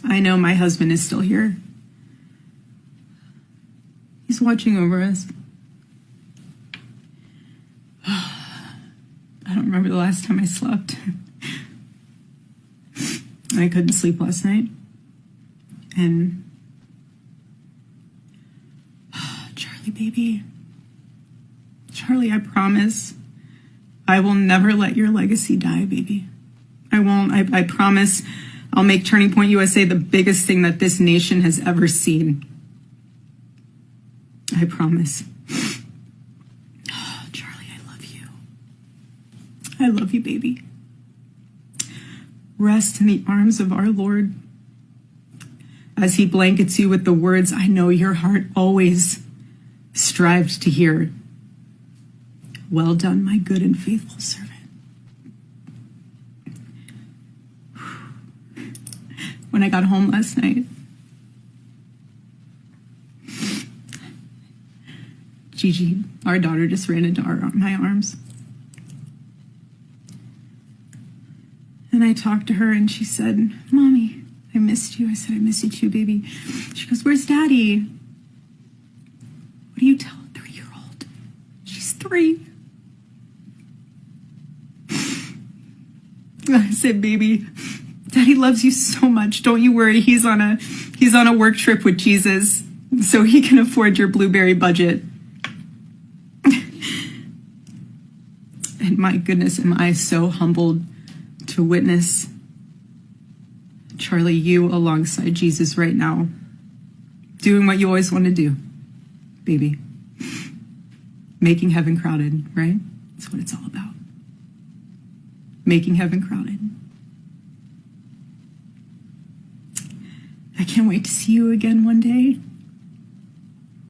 I know my husband is still here. He's watching over us. I don't remember the last time I slept. I couldn't sleep last night. And Charlie, baby. Charlie, I promise I will never let your legacy die, baby. I won't. I promise I'll make Turning Point USA the biggest thing that this nation has ever seen. I promise. Oh, Charlie, I love you. I love you, baby. Rest in the arms of our Lord as he blankets you with the words I know your heart always strived to hear. Well done, my good and faithful servant. When I got home last night, Gigi, our daughter, just ran into my arms. And I talked to her and she said, Mommy, I missed you. I said, I miss you too, baby. She goes, where's Daddy? What do you tell a 3-year-old? She's 3. I said, baby, Daddy loves you so much. Don't you worry. He's on a work trip with Jesus, so he can afford your blueberry budget. And my goodness, am I so humbled to witness Charlie, you alongside Jesus right now, doing what you always want to do, baby. Making heaven crowded, right? That's what it's all about. Making heaven crowded. I can't wait to see you again one day.